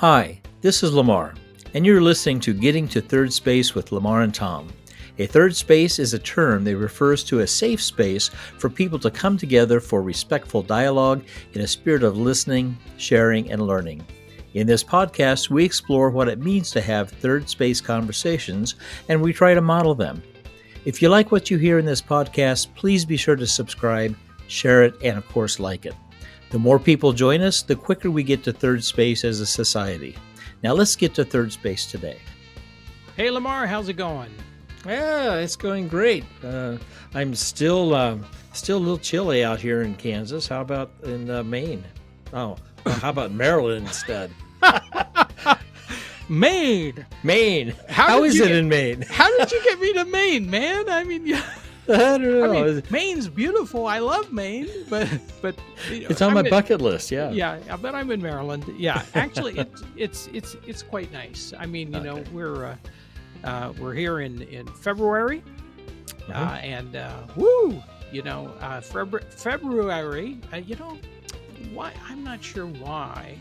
Hi, this is Lamar, and you're listening to Getting to Third Space with Lamar and Tom. A third space is a term that refers to a safe space for people to come together for respectful dialogue in a spirit of listening, sharing, and learning. In this podcast, we explore what it means to have third space conversations, and we try to model them. If you like what you hear in this podcast, please be sure to subscribe, share it, and of course, like it. The more people join us, the quicker we get to third space as a society. Now let's get to third space today. Hey Lamar, how's it going? Yeah, it's going great. I'm still a little chilly out here in Kansas. How about in Maine? Oh, how about Maryland instead? Maine. How is it in Maine? How did you get me to Maine, man? I mean, I don't know. Maine's beautiful. I love Maine, but it's on my bucket list. Yeah. Yeah, but I'm in Maryland. Yeah, actually, it's quite nice. I mean, you know, we're here in February, and woo, you know, February. You know, why? I'm not sure why.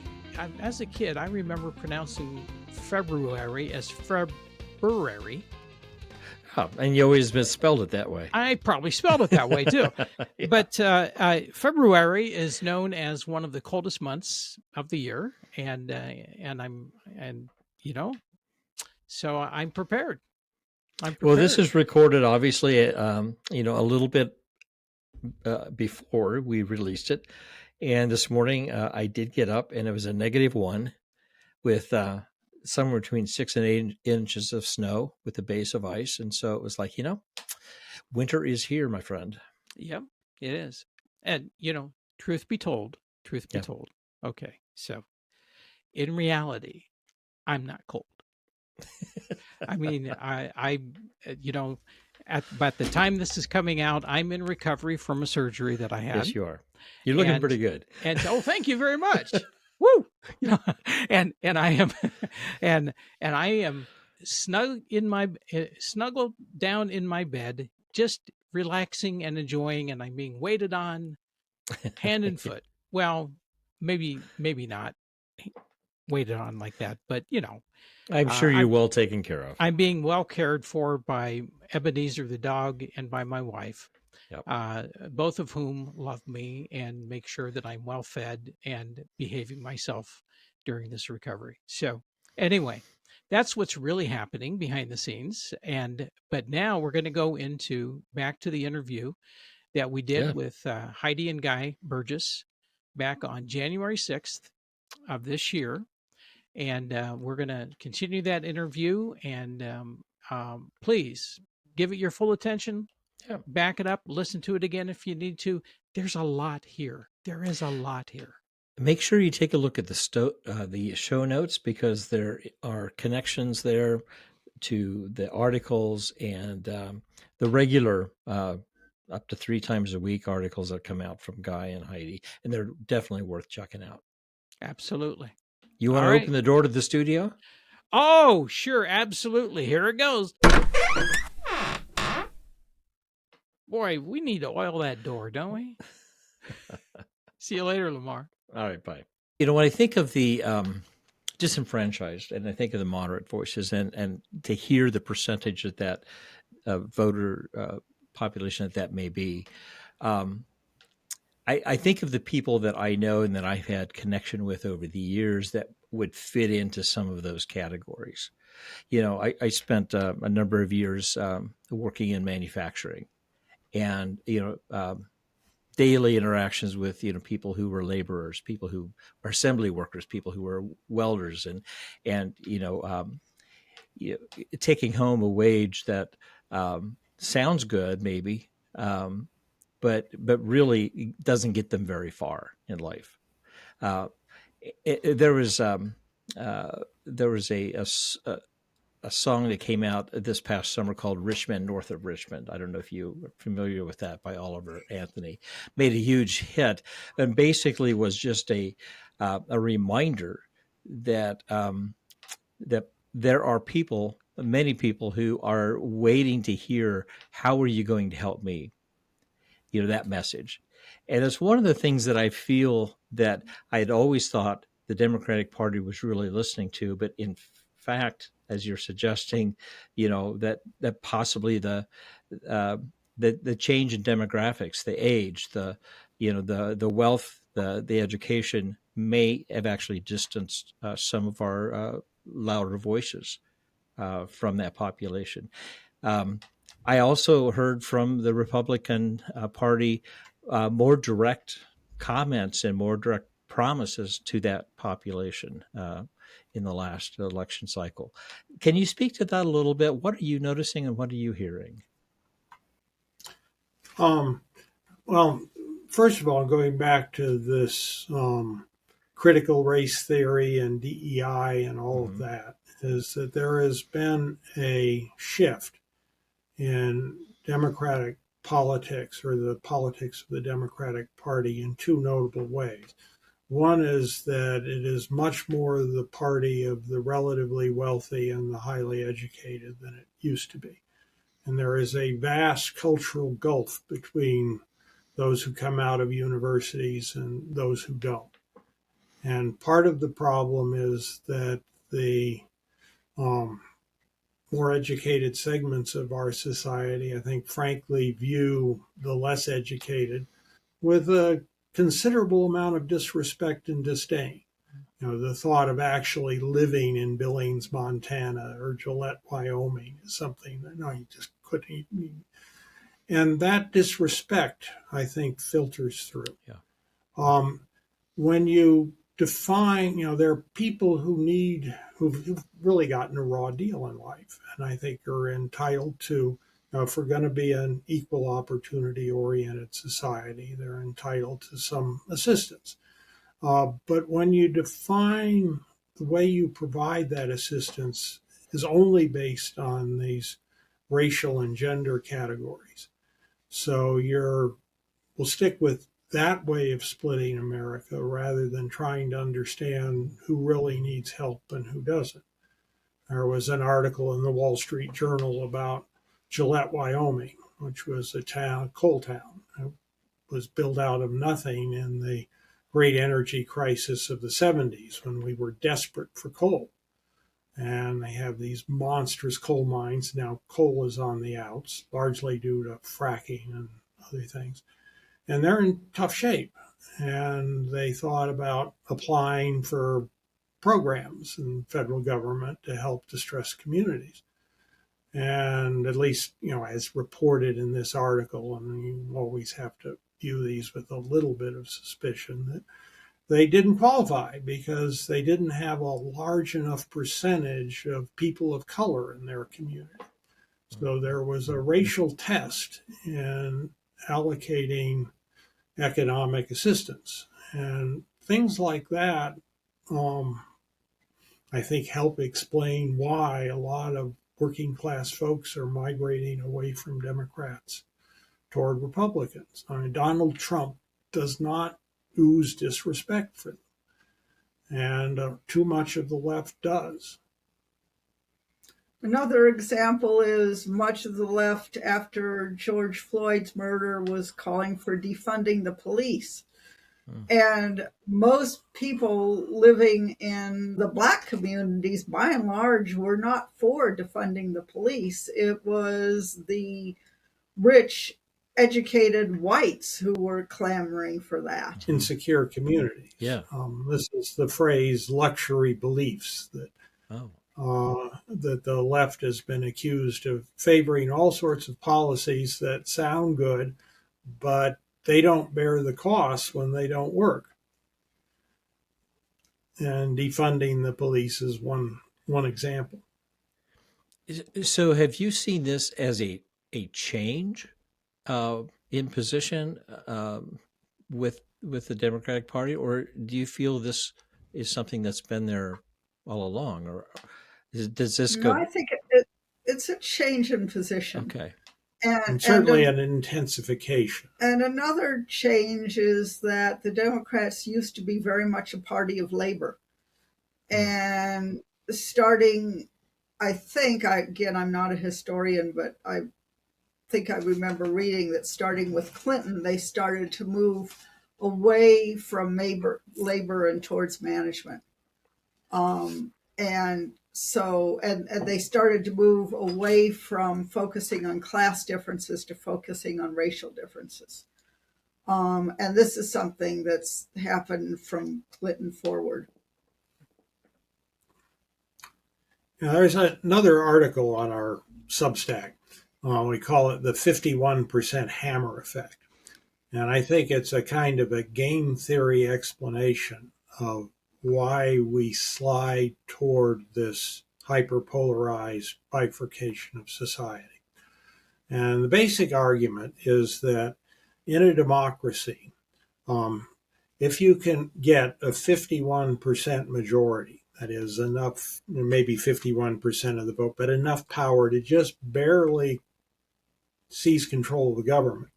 As a kid, I remember pronouncing February as February. Oh, and you always misspelled it that way. I probably spelled it that way too. Yeah. But February is known as one of the coldest months of the year, and you know, so I'm prepared. Well, this is recorded obviously, you know, a little bit before we released it, and this morning I did get up, and it was a -1 with somewhere between 6 and 8 inches of snow with a base of ice. And so it was like, you know, winter is here, my friend. Yep, it is. And, you know, truth be told. Okay. So in reality, I'm not cold. I mean, I you know, at the time this is coming out, I'm in recovery from a surgery that I had. Yes, you are. You're looking pretty good. And thank you very much. Woo! You know, and I am, and I am snuggled down in my bed, just relaxing and enjoying, and I'm being waited on, hand and foot. Well, maybe not waited on like that, but you know, I'm sure you're well taken care of. I'm being well cared for by Ebenezer the dog and by my wife. Yep. Both of whom love me and make sure that I'm well fed and behaving myself during this recovery. So anyway, that's what's really happening behind the scenes. But now we're going to go back to the interview that we did with Heidi and Guy Burgess back on January 6th of this year. And we're going to continue that interview, and please give it your full attention. Yeah. Back it up, listen to it again if you need to. There's a lot here. There is a lot here. Make sure you take a look at the show notes, because there are connections there to the articles and the regular up to 3 times a week articles that come out from Guy and Heidi, and they're definitely worth checking out. Absolutely. You want to open the door to the studio? Oh, sure, absolutely. Here it goes. Boy, we need to oil that door, don't we? See you later, Lamar. All right, bye. You know, when I think of the disenfranchised, and I think of the moderate voices, and to hear the percentage of that voter population that may be, I think of the people that I know and that I've had connection with over the years that would fit into some of those categories. You know, I spent a number of years working in manufacturing, and, you know, daily interactions with, you know, people who were laborers, people who are assembly workers, people who were welders, and you know, taking home a wage that sounds good maybe, but really doesn't get them very far in life. There was a song that came out this past summer called "Richmond, North of Richmond." I don't know if you are familiar with that, by Oliver Anthony. Made a huge hit, and basically was just a reminder that that there are people, many people, who are waiting to hear, "How are you going to help me?" You know, that message. And it's one of the things that I feel that I had always thought the Democratic Party was really listening to. But in fact, as you're suggesting, that possibly uh, the change in demographics, the age, the wealth, the education may have actually distanced some of our louder voices from that population. Um, I also heard from the Republican Party more direct comments and more direct promises to that population in the last election cycle. Can you speak to that a little bit? What are you noticing and what are you hearing? Um, well, first of all, going back to this critical race theory and DEI and all of Mm-hmm. that, is that there has been a shift in Democratic politics or the politics of the Democratic Party in two notable ways. One is that it is much more the party of the relatively wealthy and the highly educated than it used to be. And there is a vast cultural gulf between those who come out of universities and those who don't. And part of the problem is that the um, more educated segments of our society, I think, frankly, view the less educated with a considerable amount of disrespect and disdain. The thought of actually living in Billings, Montana, or Gillette, Wyoming, is something that no, you just couldn't. And that disrespect, I think, filters through. Yeah. Um, when you define, there are people who've really gotten a raw deal in life, and I think are entitled to, if we're going to be an equal opportunity oriented society, they're entitled to some assistance. But when you define the way you provide that assistance is only based on these racial and gender categories. So we'll stick with that way of splitting America rather than trying to understand who really needs help and who doesn't. There was an article in the Wall Street Journal about Gillette, Wyoming, which was a coal town. It was built out of nothing in the great energy crisis of the 70s when we were desperate for coal. And they have these monstrous coal mines. Now, coal is on the outs, largely due to fracking and other things. And they're in tough shape. And they thought about applying for programs in the federal government to help distressed communities. And at least, as reported in this article, and you always have to view these with a little bit of suspicion, that they didn't qualify because they didn't have a large enough percentage of people of color in their community. So there was a racial test in allocating economic assistance. And things like that, I think, help explain why a lot of working class folks are migrating away from Democrats toward Republicans. I mean, Donald Trump does not ooze disrespect for them, and too much of the left does. Another example is much of the left after George Floyd's murder was calling for defunding the police. And most people living in the Black communities, by and large, were not for defunding the police. It was the rich, educated whites who were clamoring for that. Insecure communities. Yeah. This is the phrase luxury beliefs that that the left has been accused of favoring all sorts of policies that sound good, but they don't bear the costs when they don't work. And defunding the police is one example. So have you seen this as a change in position with the Democratic Party, or do you feel this is something that's been there all along, or does this No, go? I think it's a change in position. Okay. And certainly an intensification. And another change is that the Democrats used to be very much a party of labor. And starting, I think, again, I'm not a historian, but I think I remember reading that starting with Clinton, they started to move away from labor and towards management. And so, and they started to move away from focusing on class differences to focusing on racial differences. And this is something that's happened from Clinton forward. Now, there's another article on our Substack. We call it the 51% hammer effect. And I think it's a kind of a game theory explanation of why we slide toward this hyperpolarized bifurcation of society. And the basic argument is that in a democracy, if you can get a 51% majority, that is enough, maybe 51% of the vote, but enough power to just barely seize control of the government,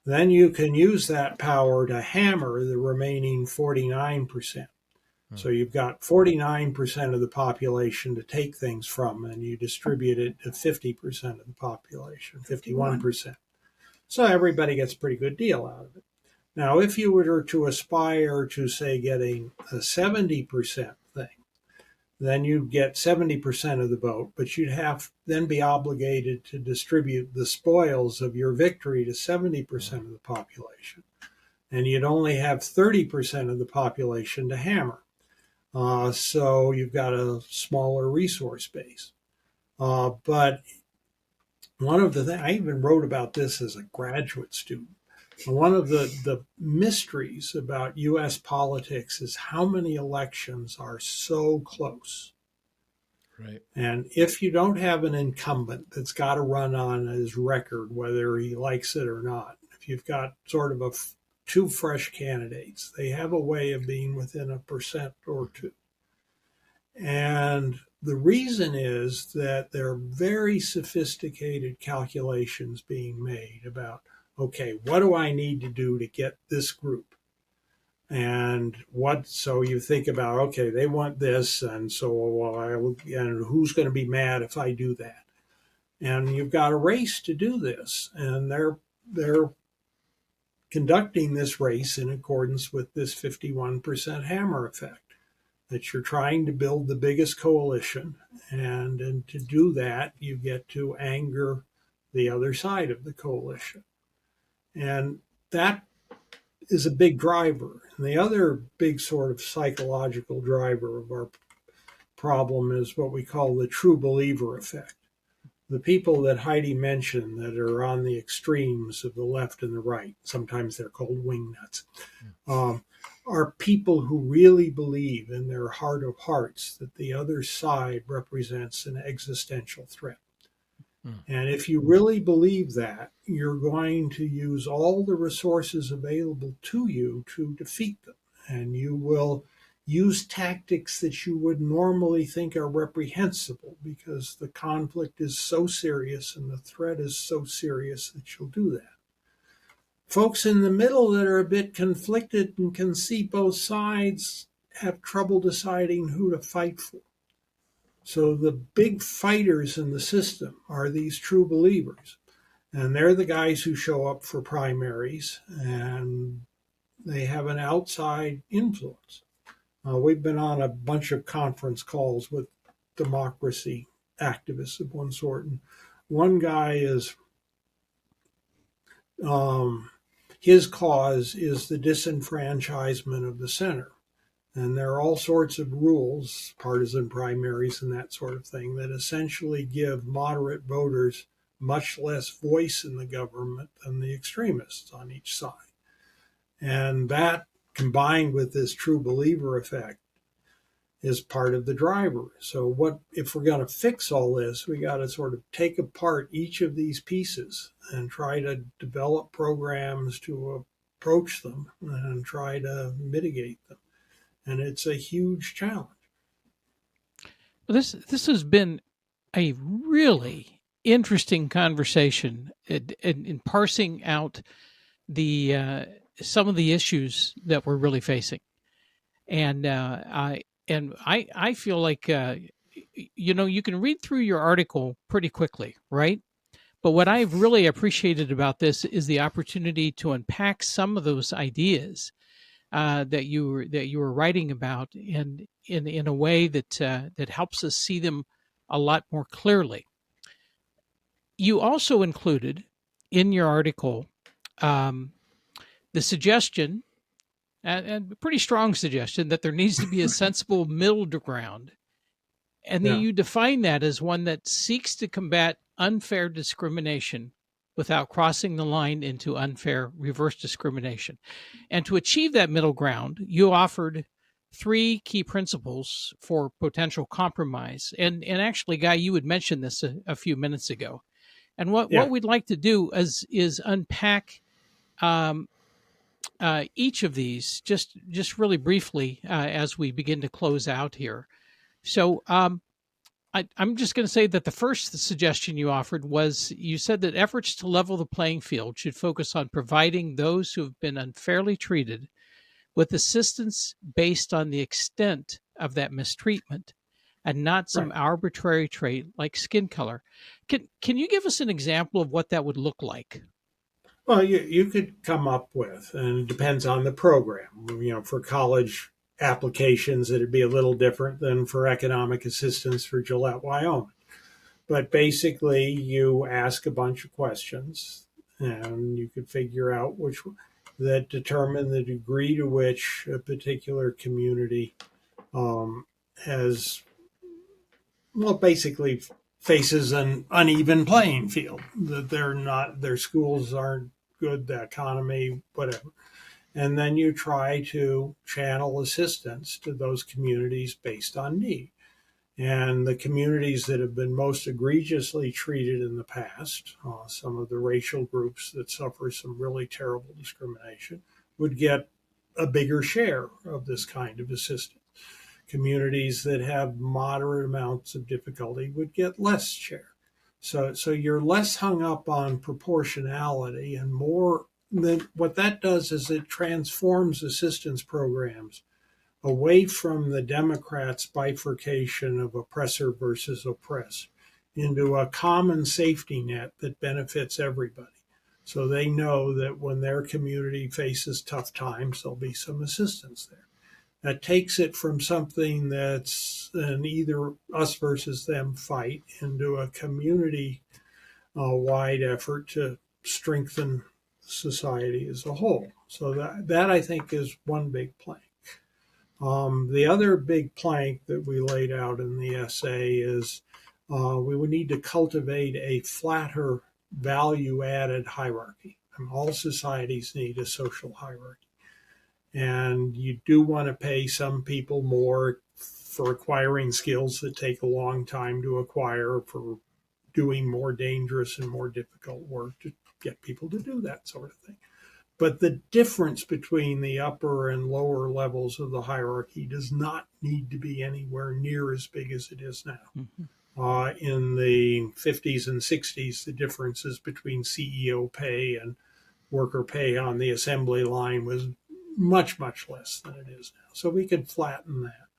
then you can use that power to hammer the remaining 49%. So you've got 49% of the population to take things from, and you distribute it to 50% of the population, 51%. So everybody gets a pretty good deal out of it. Now, if you were to aspire to, say, getting a 70% thing, then you'd get 70% of the vote, but you'd have then be obligated to distribute the spoils of your victory to 70% of the population. And you'd only have 30% of the population to hammer. So you've got a smaller resource base. But one of the things, I even wrote about this as a graduate student. One of the mysteries about U.S. politics is how many elections are so close. Right. And if you don't have an incumbent that's got to run on his record, whether he likes it or not, if you've got sort of two fresh candidates, they have a way of being within 1% or 2%. And the reason is that there are very sophisticated calculations being made about, okay, what do I need to do to get this group? And so you think about, okay, they want this, and so and who's going to be mad if I do that? And you've got a race to do this, and they're conducting this race in accordance with this 51% hammer effect, that you're trying to build the biggest coalition, and to do that, you get to anger the other side of the coalition. And that is a big driver. And the other big sort of psychological driver of our problem is what we call the true believer effect. The people that Heidi mentioned that are on the extremes of the left and the right, sometimes they're called wingnuts, are people who really believe in their heart of hearts that the other side represents an existential threat. And if you really believe that, you're going to use all the resources available to you to defeat them. And you will use tactics that you would normally think are reprehensible because the conflict is so serious and the threat is so serious that you'll do that. Folks in the middle that are a bit conflicted and can see both sides have trouble deciding who to fight for. So the big fighters in the system are these true believers. And they're the guys who show up for primaries, and they have an outside influence. We've been on a bunch of conference calls with democracy activists of one sort. And one guy is, his cause is the disenfranchisement of the center. And there are all sorts of rules, partisan primaries and that sort of thing, that essentially give moderate voters much less voice in the government than the extremists on each side. And that, combined with this true believer effect, is part of the driver. So if we're going to fix all this, we got to sort of take apart each of these pieces and try to develop programs to approach them and try to mitigate them. And it's a huge challenge. Well, this has been a really interesting conversation in parsing out the some of the issues that we're really facing, and I feel like you can read through your article pretty quickly, right? But what I've really appreciated about this is the opportunity to unpack some of those ideas that you were writing about, and in a way that helps us see them a lot more clearly. You also included in your article um, the suggestion, and a pretty strong suggestion, that there needs to be a sensible middle ground. And then Yeah. you define that as one that seeks to combat unfair discrimination without crossing the line into unfair reverse discrimination. And to achieve that middle ground, you offered three key principles for potential compromise. And actually, Guy, you had mentioned this a few minutes ago. And what Yeah. we'd like to do is unpack um, each of these just really briefly as we begin to close out here. So I'm just going to say that the first suggestion you offered was, you said that efforts to level the playing field should focus on providing those who have been unfairly treated with assistance based on the extent of that mistreatment and not some Right. arbitrary trait like skin color. Can you give us an example of what that would look like? Well, you could come up with, and it depends on the program. For college applications, it'd be a little different than for economic assistance for Gillette, Wyoming. But basically, you ask a bunch of questions, and you could figure out which that determine the degree to which a particular community has, well, basically faces an uneven playing field, that their schools aren't good, the economy, whatever. And then you try to channel assistance to those communities based on need. And the communities that have been most egregiously treated in the past, some of the racial groups that suffer some really terrible discrimination, would get a bigger share of this kind of assistance. Communities that have moderate amounts of difficulty would get less share. So you're less hung up on proportionality and more. Then what that does is it transforms assistance programs away from the Democrats' bifurcation of oppressor versus oppressed into a common safety net that benefits everybody. So they know that when their community faces tough times, there'll be some assistance there. That takes it from something that's an either us versus them fight into a community wide effort to strengthen society as a whole. So that I think is one big plank. The other big plank that we laid out in the essay is we would need to cultivate a flatter value added hierarchy. And all societies need a social hierarchy. And you do want to pay some people more for acquiring skills that take a long time to acquire, for doing more dangerous and more difficult work, to get people to do that sort of thing. But the difference between the upper and lower levels of the hierarchy does not need to be anywhere near as big as it is now. Mm-hmm. In the 50s and 60s, the differences between CEO pay and worker pay on the assembly line was much, much less than it is now. So we could flatten that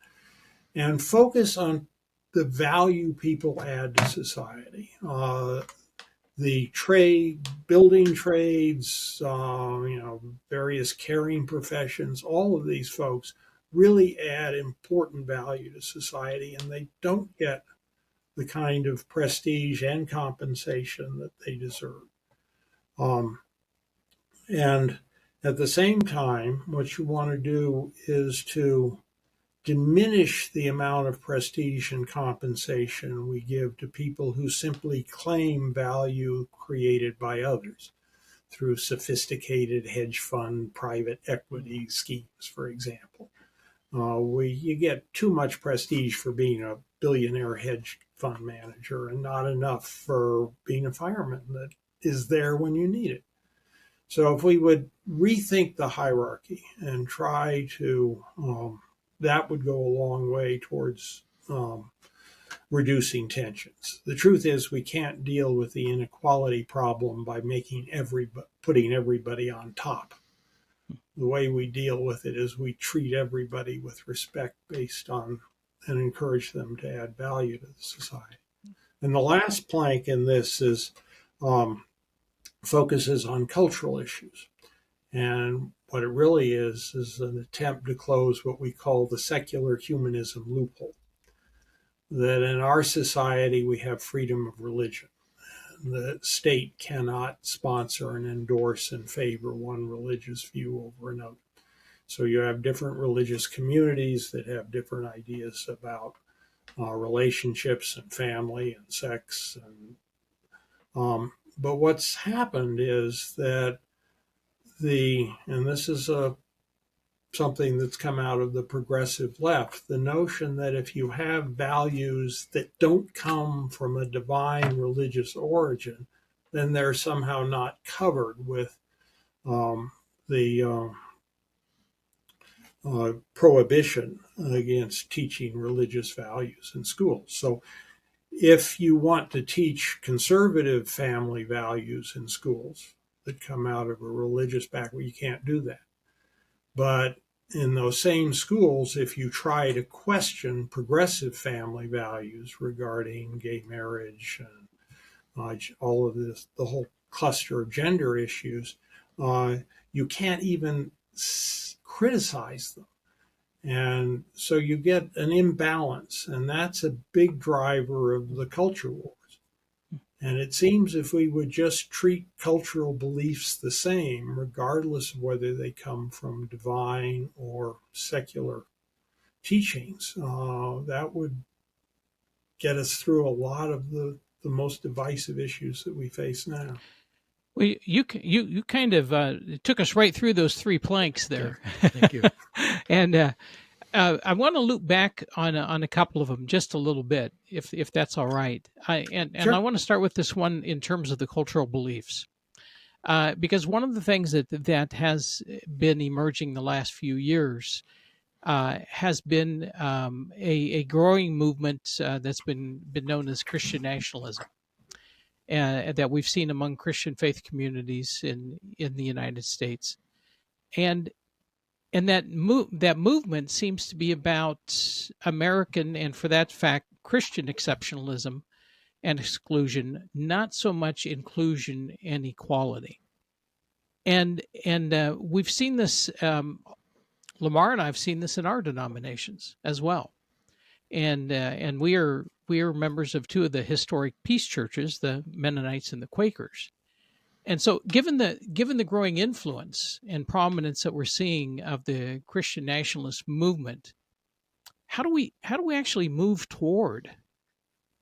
and focus on the value people add to society. The building trades, various caring professions, all of these folks really add important value to society, and they don't get the kind of prestige and compensation that they deserve. And at the same time, what you want to do is to diminish the amount of prestige and compensation we give to people who simply claim value created by others through sophisticated hedge fund private equity schemes, for example. You get too much prestige for being a billionaire hedge fund manager and not enough for being a fireman that is there when you need it. So if we would rethink the hierarchy and try to, that would go a long way towards reducing tensions. The truth is, we can't deal with the inequality problem by putting everybody on top. The way we deal with it is we treat everybody with respect based on and encourage them to add value to the society. And the last plank in this is focuses on cultural issues. And what it really is an attempt to close what we call the secular humanism loophole. That in our society, we have freedom of religion. The state cannot sponsor and endorse and favor one religious view over another. So you have different religious communities that have different ideas about relationships and family and sex. But what's happened is that and this is something that's come out of the progressive left, the notion that if you have values that don't come from a divine religious origin, then they're somehow not covered with the prohibition against teaching religious values in schools. So if you want to teach conservative family values in schools that come out of a religious background, you can't do that. But in those same schools, if you try to question progressive family values regarding gay marriage and all of this, the whole cluster of gender issues, you can't even criticize them. And so you get an imbalance, and that's a big driver of the culture wars. And it seems if we would just treat cultural beliefs the same, regardless of whether they come from divine or secular teachings, that would get us through a lot of the most divisive issues that we face now. Well, you kind of took us right through those three planks there. Yeah, thank you. And I want to loop back on a couple of them just a little bit, if that's all right. Sure. I want to start with this one in terms of the cultural beliefs, because one of the things that has been emerging the last few years has been a growing movement that's been known as Christian nationalism. That we've seen among Christian faith communities in the United States, and that movement seems to be about American, and for that fact, Christian exceptionalism and exclusion, not so much inclusion and equality. And we've seen this. Lamar and I have seen this in our denominations as well, and we are members of two of the historic peace churches, the Mennonites and the Quakers. And so, given the growing influence and prominence that we're seeing of the Christian nationalist movement, how do we actually move toward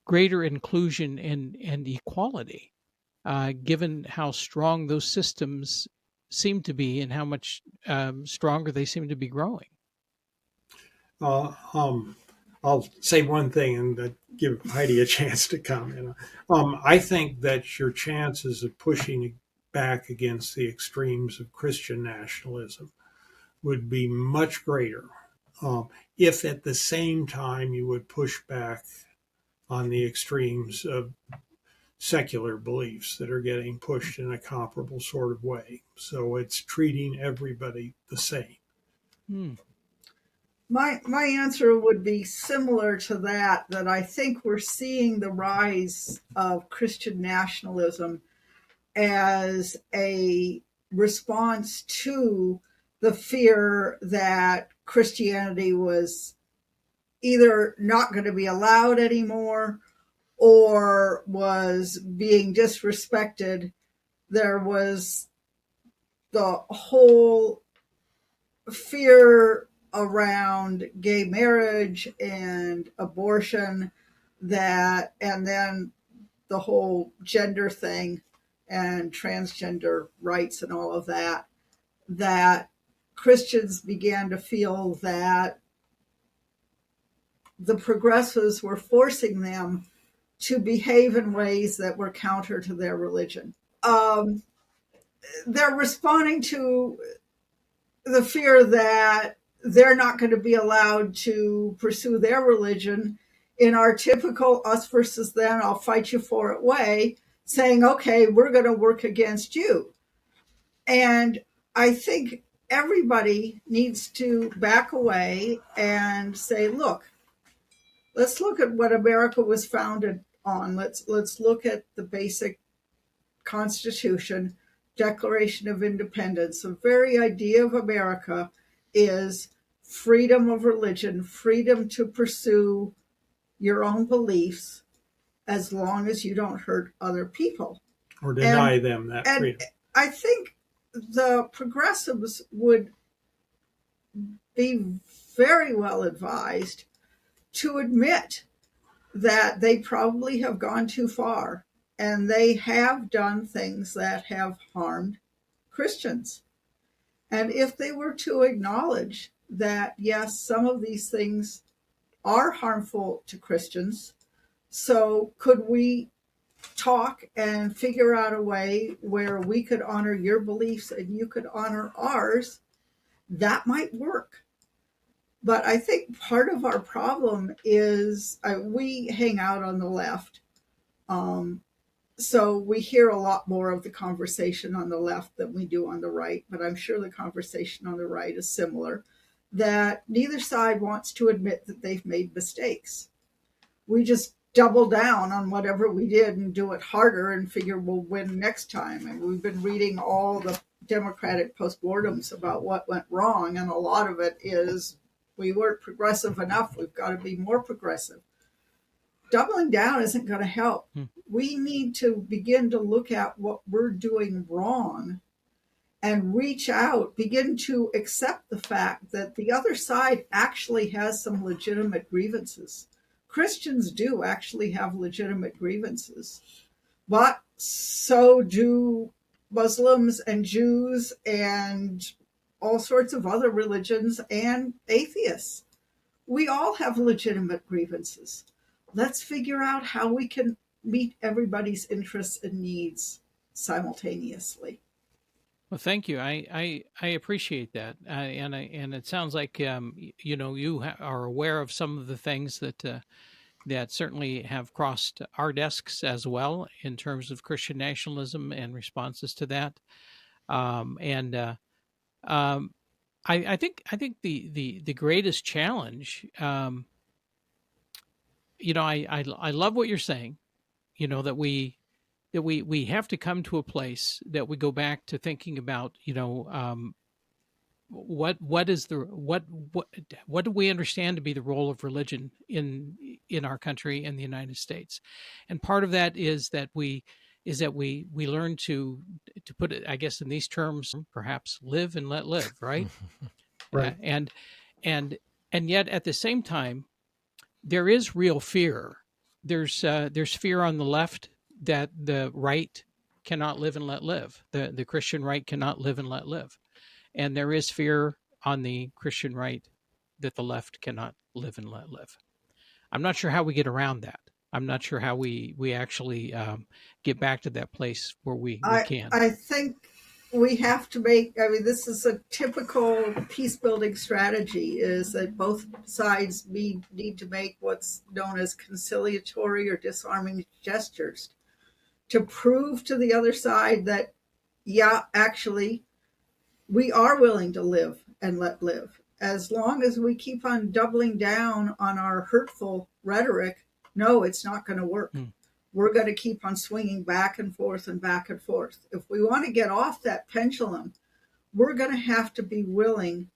greater inclusion and equality, given how strong those systems seem to be and how much stronger they seem to be growing? I'll say one thing and give Heidi a chance to comment. I think that your chances of pushing back against the extremes of Christian nationalism would be much greater if at the same time you would push back on the extremes of secular beliefs that are getting pushed in a comparable sort of way. So it's treating everybody the same. My answer would be similar to that I think we're seeing the rise of Christian nationalism as a response to the fear that Christianity was either not going to be allowed anymore or was being disrespected. There was the whole fear around gay marriage and abortion, and then the whole gender thing and transgender rights and all of that Christians began to feel that the progressives were forcing them to behave in ways that were counter to their religion. They're responding to the fear that they're not going to be allowed to pursue their religion in our typical us versus them, I'll fight you for it way, saying, okay, we're going to work against you. And I think everybody needs to back away and say, look, let's look at what America was founded on. Let's look at the basic Constitution, Declaration of Independence, the very idea of America is freedom of religion, freedom to pursue your own beliefs as long as you don't hurt other people. Or deny them that freedom. I think the progressives would be very well advised to admit that they probably have gone too far and they have done things that have harmed Christians. And if they were to acknowledge that, yes, some of these things are harmful to Christians, so could we talk and figure out a way where we could honor your beliefs and you could honor ours? That might work. But I think part of our problem is we hang out on the left. So we hear a lot more of the conversation on the left than we do on the right. But I'm sure the conversation on the right is similar, that neither side wants to admit that they've made mistakes. We just double down on whatever we did and do it harder and figure we'll win next time. And we've been reading all the Democratic postmortems about what went wrong. And a lot of it is, we weren't progressive enough. We've got to be more progressive. Doubling down isn't going to help. We need to begin to look at what we're doing wrong and reach out, begin to accept the fact that the other side actually has some legitimate grievances. Christians do actually have legitimate grievances, but so do Muslims and Jews and all sorts of other religions and atheists. We all have legitimate grievances. Let's figure out how we can meet everybody's interests and needs simultaneously. Well, thank you. I appreciate that, and it sounds like you are aware of some of the things that certainly have crossed our desks as well in terms of Christian nationalism and responses to that. I think the greatest challenge, I love what you're saying, that we have to come to a place that we go back to thinking about, what do we understand to be the role of religion in our country, in the United States. And part of that is that we learn to put it, I guess, in these terms, perhaps live and let live, right? Right. And yet at the same time, there is real fear. There's fear on the left that the right cannot live and let live. The Christian right cannot live and let live. And there is fear on the Christian right that the left cannot live and let live. I'm not sure how we get around that. I'm not sure how we actually get back to that place where we can. I think we have to this is a typical peace building strategy, is that both sides need to make what's known as conciliatory or disarming gestures to prove to the other side that, yeah, actually, we are willing to live and let live. As long as we keep on doubling down on our hurtful rhetoric, no, it's not going to work. We're going to keep on swinging back and forth and back and forth. If we want to get off that pendulum, we're going to have to be willing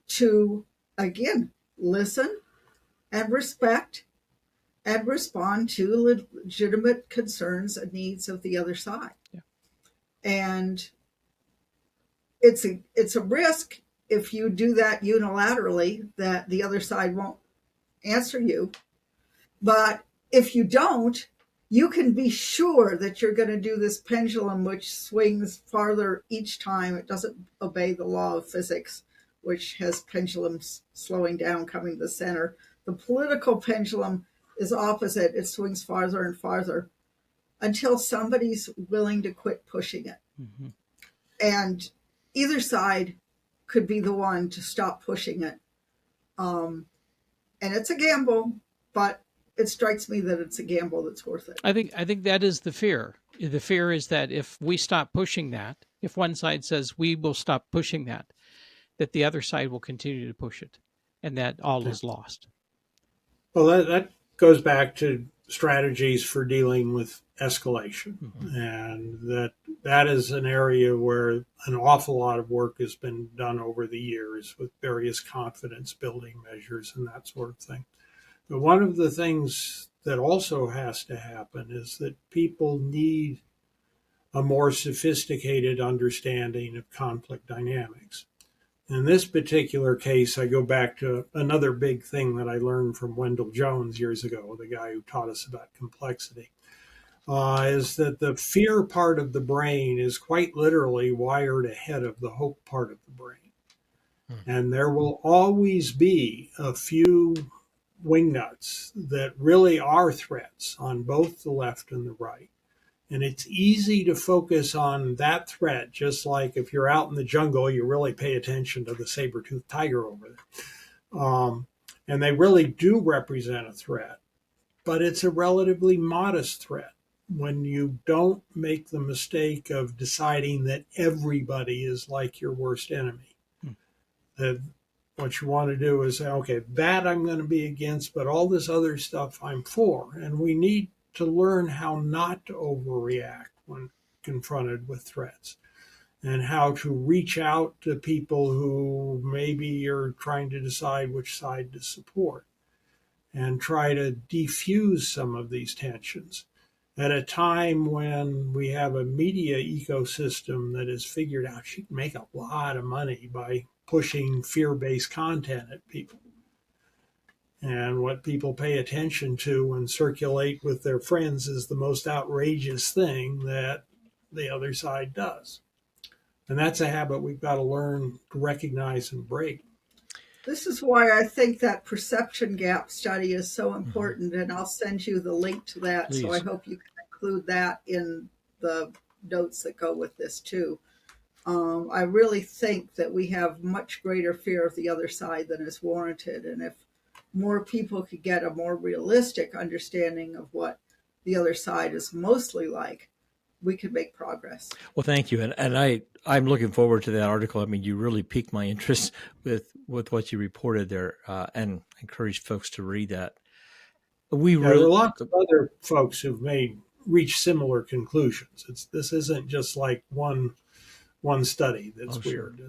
to, again, listen and respect and respond to legitimate concerns and needs of the other side. Yeah. And it's a risk if you do that unilaterally, that the other side won't answer you. But if you don't, you can be sure that you're going to do this pendulum, which swings farther each time. It doesn't obey the law of physics, which has pendulums slowing down, coming to the center. The political pendulum is opposite. It swings farther and farther until somebody's willing to quit pushing it. Mm-hmm. And either side could be the one to stop pushing it. And it's a gamble, but it strikes me that it's a gamble that's worth it. I think that is the fear. The fear is that if we stop pushing that, if one side says we will stop pushing that the other side will continue to push it, and that all is lost. Well, that goes back to strategies for dealing with escalation. Mm-hmm. And that is an area where an awful lot of work has been done over the years with various confidence building measures and that sort of thing. But one of the things that also has to happen is that people need a more sophisticated understanding of conflict dynamics. In this particular case, I go back to another big thing that I learned from Wendell Jones years ago, the guy who taught us about complexity, is that the fear part of the brain is quite literally wired ahead of the hope part of the brain. And there will always be a few wingnuts that really are threats on both the left and the right. And it's easy to focus on that threat, just like if you're out in the jungle, you really pay attention to the saber-toothed tiger over there. And they really do represent a threat, but it's a relatively modest threat when you don't make the mistake of deciding that everybody is like your worst enemy. That what you want to do is say, okay, that I'm going to be against, but all this other stuff I'm for. And we need to learn how not to overreact when confronted with threats and how to reach out to people who maybe are trying to decide which side to support and try to defuse some of these tensions at a time when we have a media ecosystem that has figured out she can make a lot of money by pushing fear-based content at people. And what people pay attention to and circulate with their friends is the most outrageous thing that the other side does. And that's a habit we've got to learn to recognize and break. This is why I think that perception gap study is so important, and I'll send you the link to that. Please. So I hope you can include that in the notes that go with this too. I really think that we have much greater fear of the other side than is warranted. And if more people could get a more realistic understanding of what the other side is mostly like, we could make progress. Well, thank you. And I'm looking forward to that article. I mean, you really piqued my interest with what you reported there, and I encourage folks to read that. There are lots of other folks who've reached similar conclusions. This isn't just like one study that's weird.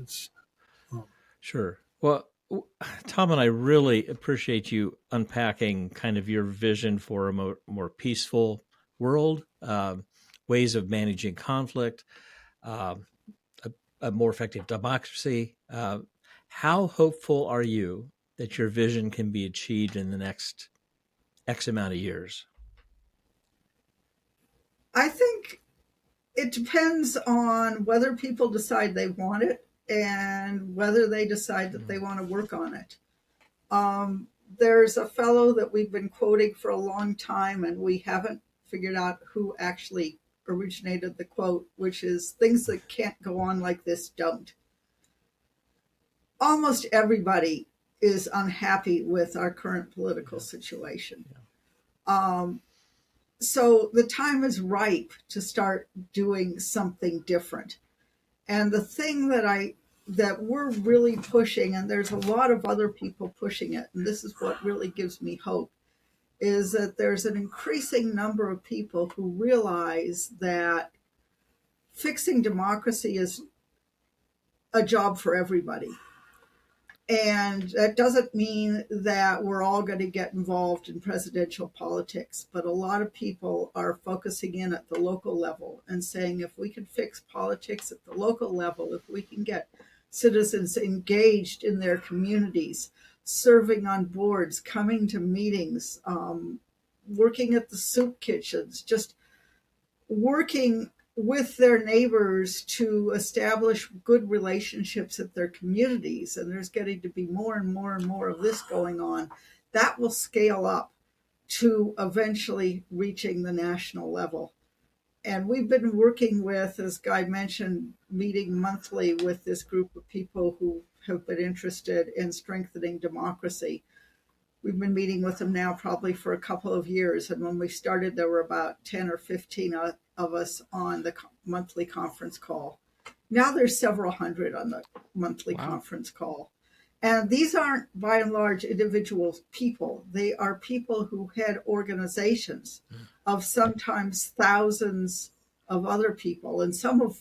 Sure. Well, Tom and I really appreciate you unpacking kind of your vision for a more peaceful world, ways of managing conflict, a more effective democracy. How hopeful are you that your vision can be achieved in the next X amount of years? I think it depends on whether people decide they want it and whether they decide that they want to work on it. There's a fellow that we've been quoting for a long time, and we haven't figured out who actually originated the quote, which is, "Things that can't go on like this don't." Almost everybody is unhappy with our current political situation. So the time is ripe to start doing something different. And the thing that we're really pushing, and there's a lot of other people pushing it, and this is what really gives me hope, is that there's an increasing number of people who realize that fixing democracy is a job for everybody. And that doesn't mean that we're all going to get involved in presidential politics, but a lot of people are focusing in at the local level and saying, if we can fix politics at the local level, if we can get citizens engaged in their communities, serving on boards, coming to meetings, working at the soup kitchens, just working with their neighbors to establish good relationships at their communities, and there's getting to be more and more and more of this going on, that will scale up to eventually reaching the national level. And we've been working with, as Guy mentioned, meeting monthly with this group of people who have been interested in strengthening democracy. We've been meeting with them now probably for a couple of years. And when we started, there were about 10 or 15 of us on the monthly conference call. Now there's several hundred on the monthly conference call. And these aren't, by and large, individual people. They are people who head organizations of sometimes thousands of other people. And some of,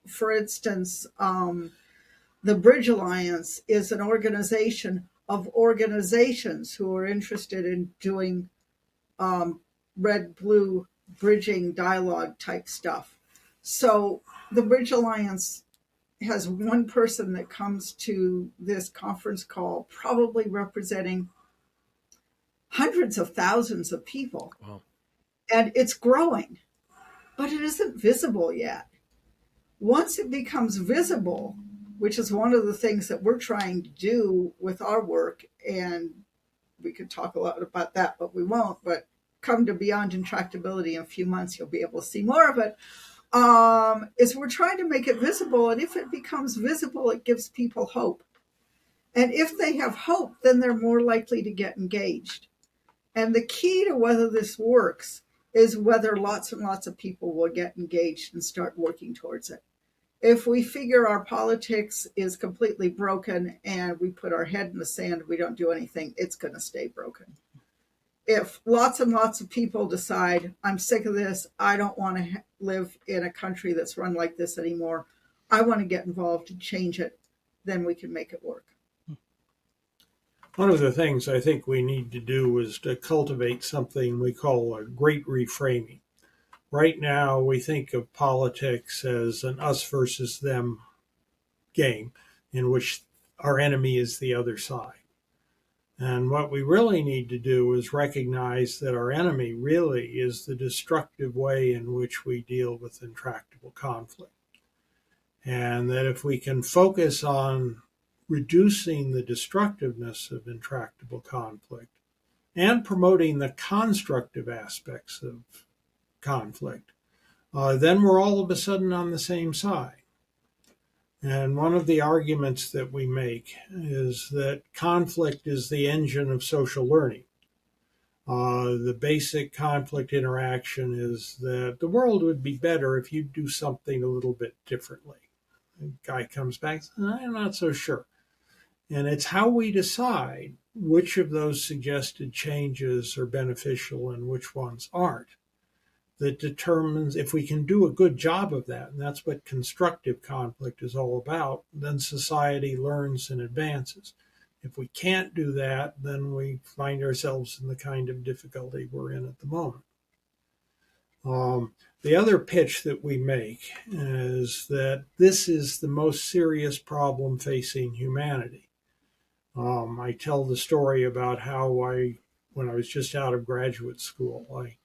for instance, the Bridge Alliance is an organization of organizations who are interested in doing red-blue bridging dialogue type stuff. So the Bridge Alliance has one person that comes to this conference call, probably representing hundreds of thousands of people. Wow. And it's growing, but it isn't visible yet. Once it becomes visible, which is one of the things that we're trying to do with our work, and we could talk a lot about that, but we won't. But come to Beyond Intractability in a few months, you'll be able to see more of it. Is we're trying to make it visible. And if it becomes visible, it gives people hope. And if they have hope, then they're more likely to get engaged. And the key to whether this works is whether lots and lots of people will get engaged and start working towards it. If we figure our politics is completely broken and we put our head in the sand, we don't do anything, it's going to stay broken. If lots and lots of people decide, I'm sick of this, I don't want to live in a country that's run like this anymore, I want to get involved and change it, then we can make it work. One of the things I think we need to do is to cultivate something we call a great reframing. Right now, we think of politics as an us versus them game in which our enemy is the other side. And what we really need to do is recognize that our enemy really is the destructive way in which we deal with intractable conflict. And that if we can focus on reducing the destructiveness of intractable conflict and promoting the constructive aspects of conflict, then we're all of a sudden on the same side. And one of the arguments that we make is that conflict is the engine of social learning. The basic conflict interaction is that the world would be better if you do something a little bit differently. The guy comes back and says, I'm not so sure. And it's how we decide which of those suggested changes are beneficial and which ones aren't that determines if we can do a good job of that. And that's what constructive conflict is all about. Then society learns and advances. If we can't do that, then we find ourselves in the kind of difficulty we're in at the moment. The other pitch that we make is that this is the most serious problem facing humanity. I tell the story about how when I was just out of graduate school, I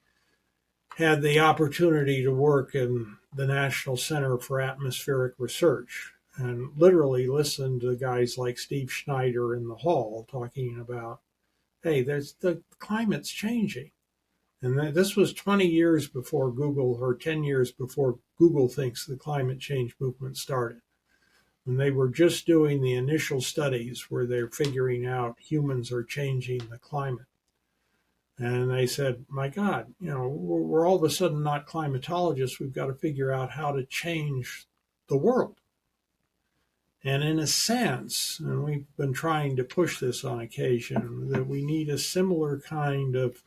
had the opportunity to work in the National Center for Atmospheric Research and literally listen to guys like Steve Schneider in the hall talking about, hey, the climate's changing. And this was 20 years before Google, or 10 years before Google thinks the climate change movement started. When they were just doing the initial studies where they're figuring out humans are changing the climate. And they said, my God, we're all of a sudden not climatologists. We've got to figure out how to change the world. And in a sense, and we've been trying to push this on occasion, that we need a similar kind of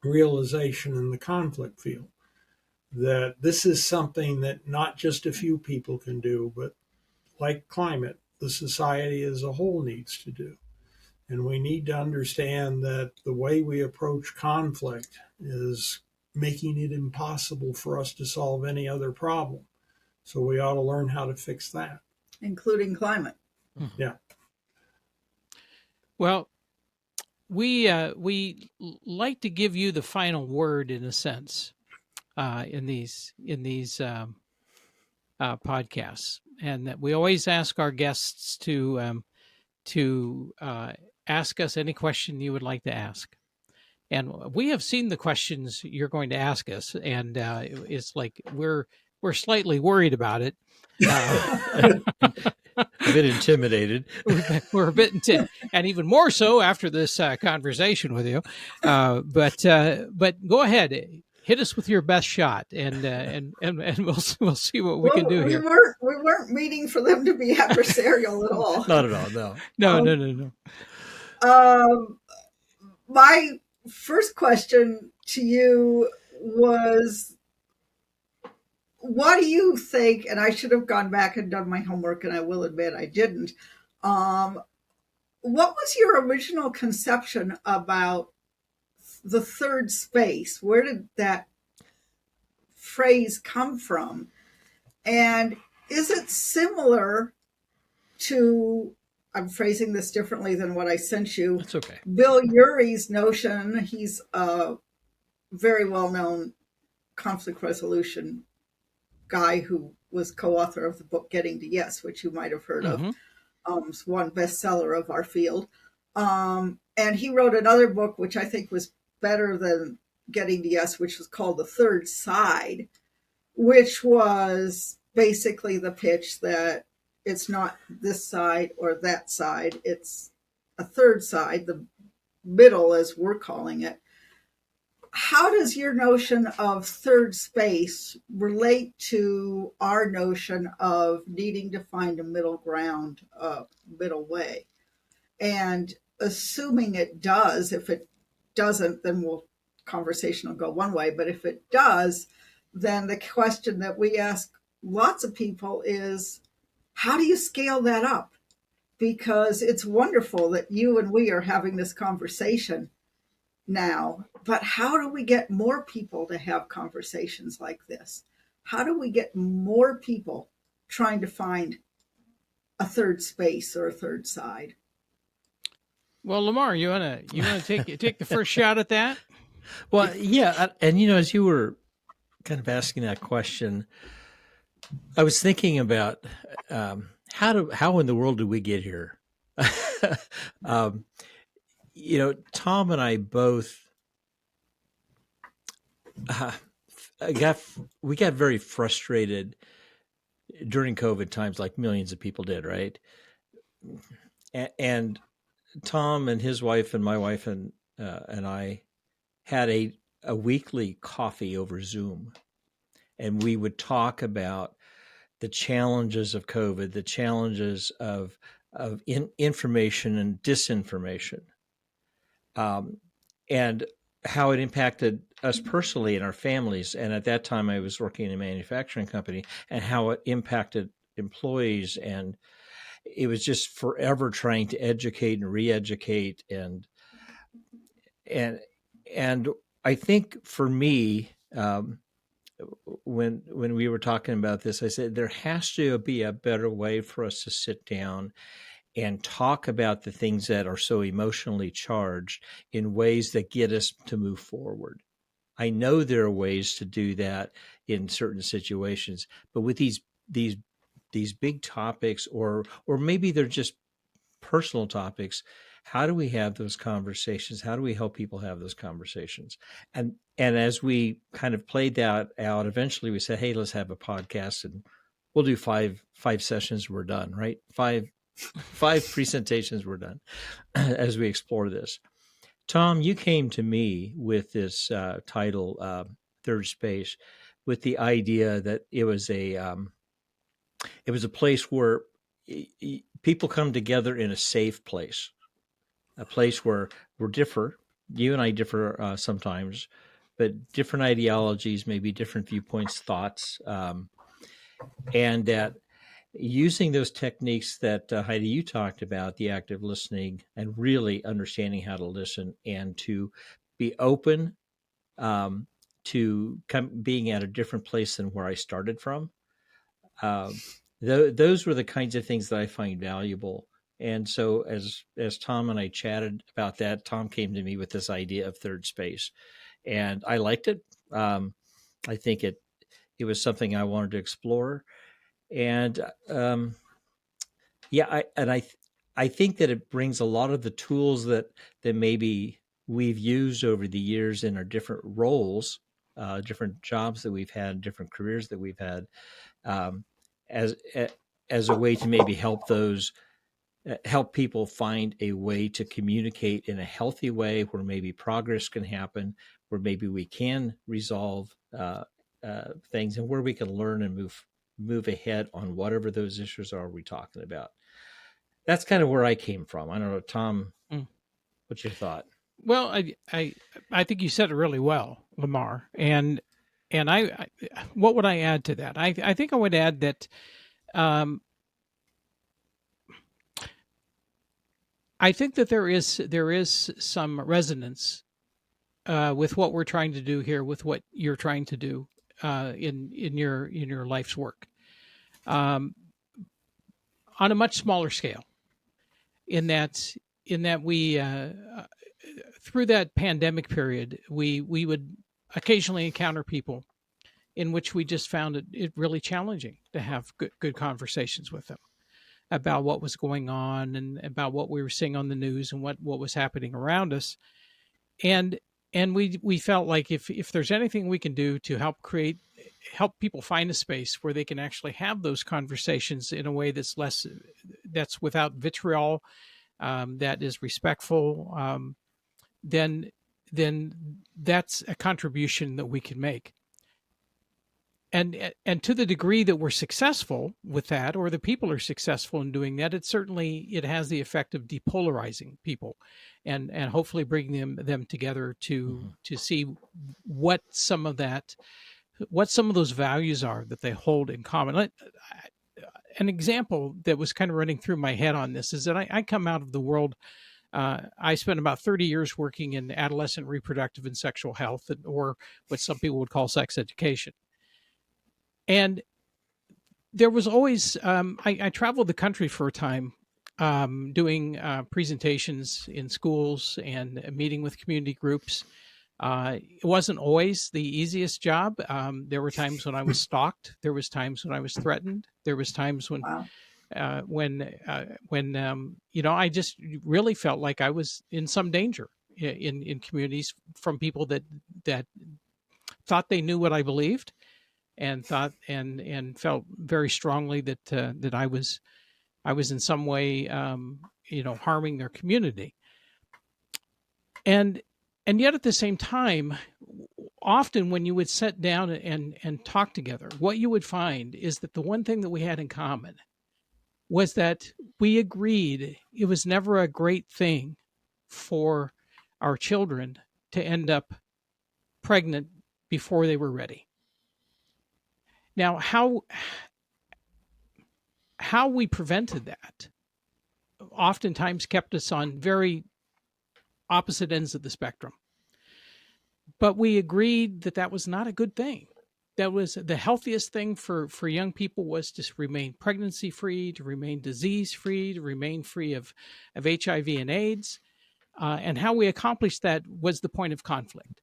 realization in the conflict field, that this is something that not just a few people can do, but like climate, the society as a whole needs to do. And we need to understand that the way we approach conflict is making it impossible for us to solve any other problem. So we ought to learn how to fix that. Including climate. Yeah. Well, we like to give you the final word in a sense in these podcasts, and that we always ask our guests to ask us any question you would like to ask. And we have seen the questions you're going to ask us, and it's like we're slightly worried about it. A bit intimidated. We're a bit intimidated, and even more so after this conversation with you. But go ahead. hit us with your best shot, and we'll see what we can do we here. weren't meaning for them to be adversarial at all. Not at all. No. No. My first question to you was, what do you think? And I should have gone back and done my homework, and I will admit I didn't. What was your original conception about the third space? Where did that phrase come from? And is it similar to, I'm phrasing this differently than what I sent you. That's okay. Bill Urey's notion. He's a very well-known conflict resolution guy who was co-author of the book Getting to Yes, which you might have heard of. It's one bestseller of our field. And he wrote another book, which I think was better than Getting to Yes, which was called The Third Side, which was basically the pitch that it's not this side or that side. It's a third side, the middle, as we're calling it. How does your notion of third space relate to our notion of needing to find a middle ground, a middle way? And assuming it does, if it doesn't, then conversation will go one way. But if it does, then the question that we ask lots of people is, how do you scale that up? Because it's wonderful that you and we are having this conversation now, but how do we get more people to have conversations like this? How do we get more people trying to find a third space or a third side? Well, Lamar, you wanna take the first shot at that? Well, yeah, and as you were kind of asking that question, I was thinking about how in the world did we get here? Tom and I both got very frustrated during COVID times, like millions of people did, right? And Tom and his wife and my wife and I had a weekly coffee over Zoom, and we would talk about the challenges of COVID, the challenges of information and disinformation, and how it impacted us personally and our families. And at that time, I was working in a manufacturing company, and how it impacted employees. And it was just forever trying to educate and re-educate. And I think for me, when we were talking about this, I said there has to be a better way for us to sit down and talk about the things that are so emotionally charged in ways that get us to move forward. I know there are ways to do that in certain situations, but with these big topics, or maybe they're just personal topics, how do we have those conversations? How do we help people have those conversations? And as we kind of played that out, eventually we said, hey, let's have a podcast, and we'll do five sessions. We're done, right? Five presentations were done as we explore this. Tom, you came to me with this title, Third Space, with the idea that it was a place where people come together in a safe place, a place where we're differ. You and I differ sometimes, but different ideologies, maybe different viewpoints, thoughts, and that using those techniques that Heidi, you talked about, the active listening and really understanding how to listen and to be open to being at a different place than where I started from. Those were the kinds of things that I find valuable. And so as Tom and I chatted about that, Tom came to me with this idea of third space, and I liked it. I think it was something I wanted to explore. And I think that it brings a lot of the tools that maybe we've used over the years in our different roles, different jobs that we've had, different careers that we've had, as a way to maybe help those help people find a way to communicate in a healthy way where maybe progress can happen, where maybe we can resolve things, and where we can learn and move ahead on whatever those issues are we're talking about. That's kind of where I came from. I don't know, Tom, Mm. what's your thought? Well, I think you said it really well, Lamar. And what would I add to that? I think I would add that um, I think that there is some resonance with what we're trying to do here, with what you're trying to do in your life's work, um, on a much smaller scale. In that we through that pandemic period, we would occasionally encounter people in which we just found it really challenging to have good conversations with them about what was going on and about what we were seeing on the news and what was happening around us. And we felt like if there's anything we can do to help people find a space where they can actually have those conversations in a way that's without vitriol, that is respectful, then that's a contribution that we can make. And to the degree that we're successful with that, or the people are successful in doing that, it has the effect of depolarizing people, and hopefully bringing them together to see what some of those values are that they hold in common. An example that was kind of running through my head on this is that I come out of the world. I spent about 30 years working in adolescent reproductive and sexual health, or what some people would call sex education. And there was always, I traveled the country for a time, doing presentations in schools and meeting with community groups. It wasn't always the easiest job. There were times when I was stalked. There was times when I was threatened. There was times when Wow. I just really felt like I was in some danger in communities from people that thought they knew what I believed, and thought and felt very strongly that I was in some way harming their community. And yet at the same time, often when you would sit down and talk together, what you would find is that the one thing that we had in common was that we agreed it was never a great thing for our children to end up pregnant before they were ready. Now, how we prevented that oftentimes kept us on very opposite ends of the spectrum. But we agreed that that was not a good thing. That was the healthiest thing for young people, was to remain pregnancy free, to remain disease free, to remain free of HIV and AIDS. And how we accomplished that was the point of conflict.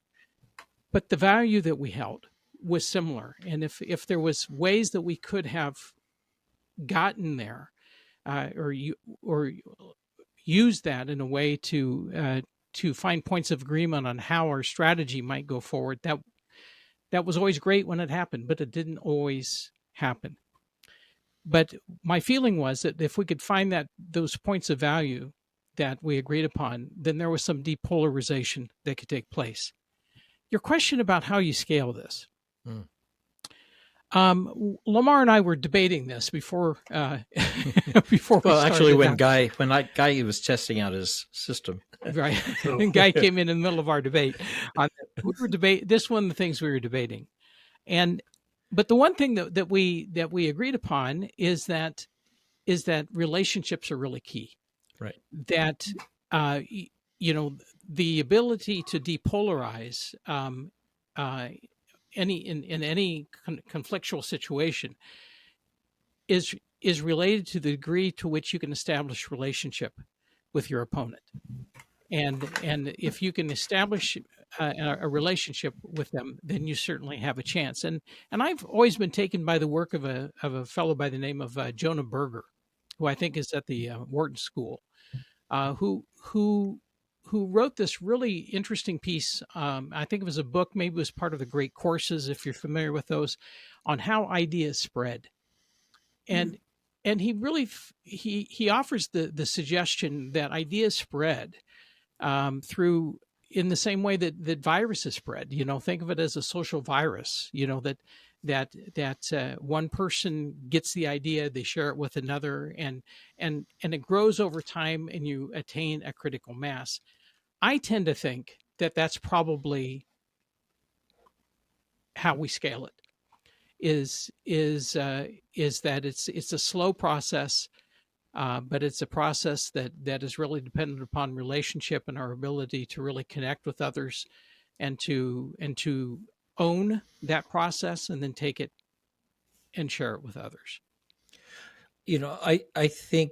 But the value that we held was similar. And if there was ways that we could have gotten there, or use that in a way to find points of agreement on how our strategy might go forward, that was always great when it happened, but it didn't always happen. But my feeling was that if we could find those points of value that we agreed upon, then there was some depolarization that could take place. Your question about how you scale this. Lamar and I were debating this before before we started. Actually, when Guy was testing out his system, right? And Guy came in the middle of our debate. This one of the things we were debating, but the one thing that we agreed upon is that relationships are really key. Right. That the ability to depolarize in any conflictual situation is related to the degree to which you can establish relationship with your opponent, and if you can establish a relationship with them, then you certainly have a chance. And I've always been taken by the work of a fellow by the name of Jonah Berger, who I think is at the Wharton School, who wrote this really interesting piece. I think it was a book, maybe it was part of the Great Courses, if you're familiar with those, on how ideas spread. And and he really he offers the suggestion that ideas spread through, in the same way that viruses spread. Think of it as a social virus. That one person gets the idea, they share it with another, and it grows over time, and you attain a critical mass. I tend to think that that's probably how we scale it. Is that it's a slow process, but it's a process that is really dependent upon relationship and our ability to really connect with others, and to own that process, and then take it and share it with others. I think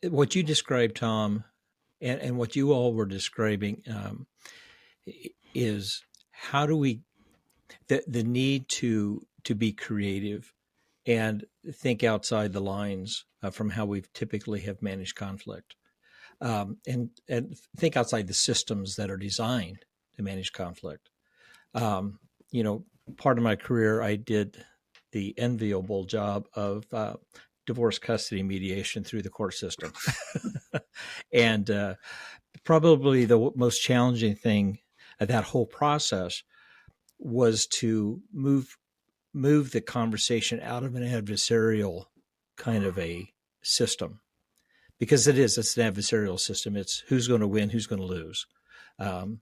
what you described, Tom, and what you all were describing is how do we the need to be creative and think outside the lines from how we've typically have managed conflict, and think outside the systems that are designed to manage conflict. Part of my career, I did the enviable job of divorce custody mediation through the court system. And probably the most challenging thing of that whole process was to move the conversation out of an adversarial kind of a system, because it's an adversarial system. It's who's going to win, who's going to lose. And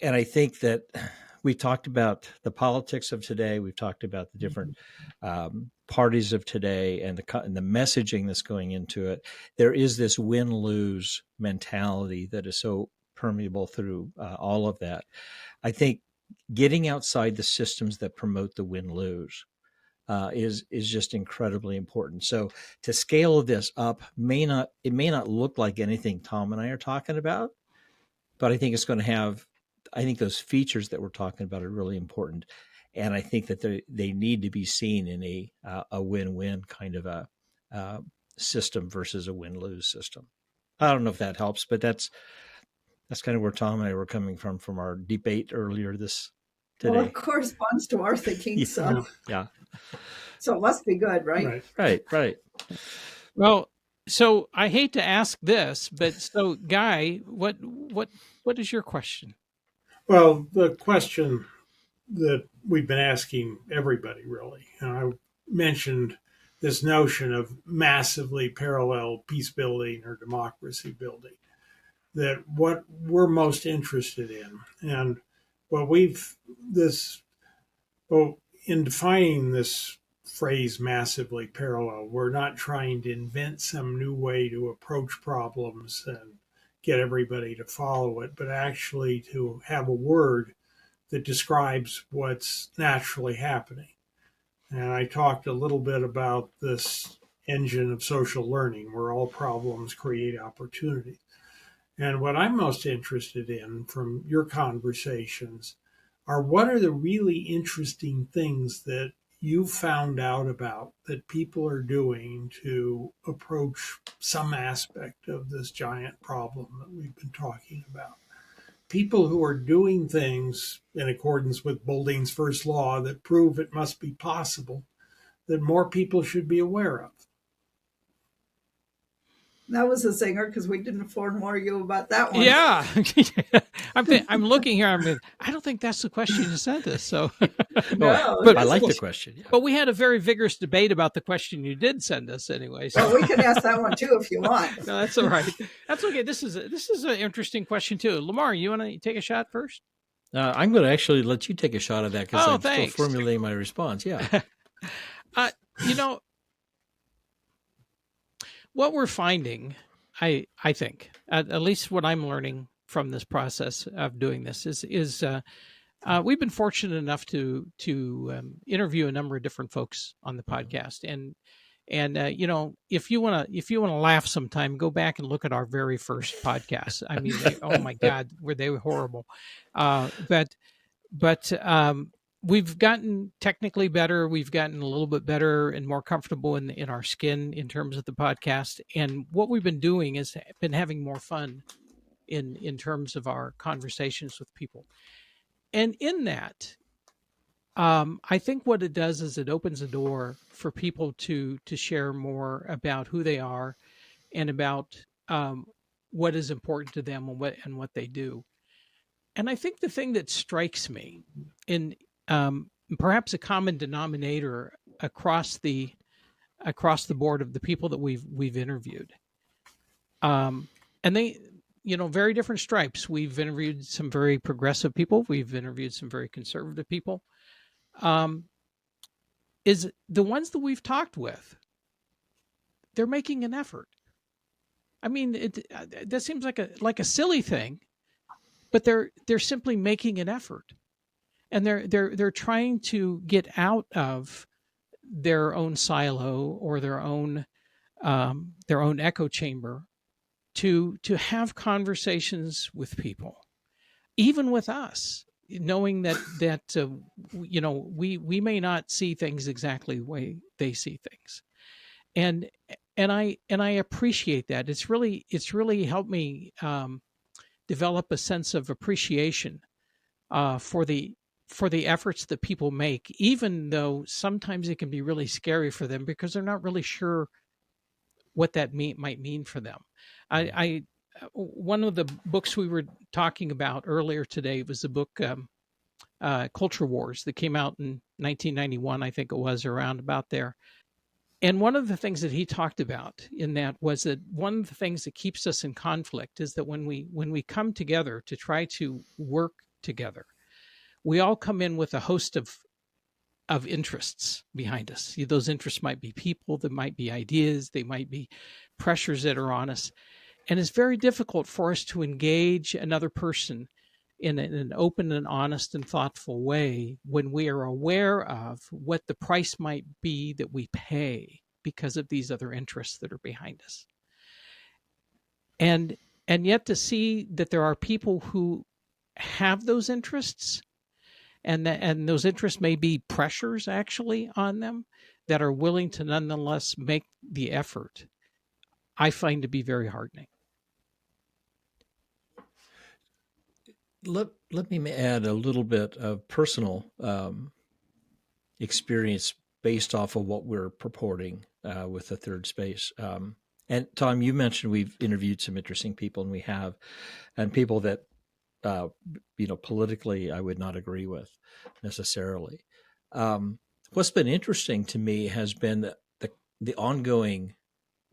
I think that we talked about the politics of today. We've talked about the different parties of today, and the messaging that's going into it. There is this win-lose mentality that is so permeable through all of that. I think getting outside the systems that promote the win-lose is just incredibly important. So to scale this up may not look like anything Tom and I are talking about, but I think it's going to have. I think those features that we're talking about are really important, and I think that they need to be seen in a win-win kind of a system versus a win-lose system. I don't know if that helps, but that's kind of where Tom and I were coming from our debate earlier today. Well, it corresponds to our thinking, so yeah. So it must be good, right? Right. Well, so I hate to ask this, but so Guy, what is your question? Well, the question that we've been asking everybody, really, I mentioned this notion of massively parallel peace building or democracy building, that what we're most interested in. And in defining this phrase massively parallel, we're not trying to invent some new way to approach problems and get everybody to follow it, but actually to have a word that describes what's naturally happening. And I talked a little bit about this engine of social learning, where all problems create opportunity. And what I'm most interested in from your conversations are what are the really interesting things that you found out about that people are doing to approach some aspect of this giant problem that we've been talking about. People who are doing things in accordance with Boulding's first law that prove it must be possible, that more people should be aware of. That was a zinger, because we didn't afford more you about that one. Yeah. I'm looking here. I don't think that's the question you sent us. So, No, but I like the question. Yeah. But we had a very vigorous debate about the question you did send us anyway. So. Well, we can ask that one too if you want. No, that's all right. That's okay. This is an interesting question too. Lamar, you want to take a shot first? I'm going to actually let you take a shot at that, because I'm thanks. still formulating my response. Yeah. What we're finding, I think, at least what I'm learning from this process of doing this is we've been fortunate enough to interview a number of different folks on the podcast, and if you want to laugh sometime, go back and look at our very first podcast. I mean, oh my God, were they horrible? But we've gotten technically better. We've gotten a little bit better and more comfortable in our skin in terms of the podcast. And what we've been doing is been having more fun in terms of our conversations with people. And in that, I think what it does is it opens a door for people to share more about who they are and about what is important to them and what they do. And I think the thing that strikes me in perhaps a common denominator across the board of the people that we've interviewed, and they, very different stripes. We've interviewed some very progressive people. We've interviewed some very conservative people. Um, is the ones that we've talked with, they're making an effort. I mean, that seems like a silly thing, but they're simply making an effort, and they're trying to get out of their own silo or their own echo chamber to have conversations with people, even with us, knowing that we may not see things exactly the way they see things, and I appreciate that. It's really helped me develop a sense of appreciation for the efforts that people make, even though sometimes it can be really scary for them because they're not really sure what that might mean for them. I One of the books we were talking about earlier today was the book Culture Wars that came out in 1991, I think it was, around about there. And one of the things that he talked about in that was that one of the things that keeps us in conflict is that when we come together to try to work together, we all come in with a host of interests behind us. Those interests might be people, that might be ideas, they might be pressures that are on us. And it's very difficult for us to engage another person in an open and honest and thoughtful way when we are aware of what the price might be that we pay because of these other interests that are behind us. And yet to see that there are people who have those interests, and those interests may be pressures actually on them, that are willing to nonetheless make the effort, I find to be very heartening. Let me add a little bit of personal experience based off of what we're purporting with the third space. And Tom, you mentioned we've interviewed some interesting people, and we have, and people that politically I would not agree with necessarily. What's been interesting to me has been the ongoing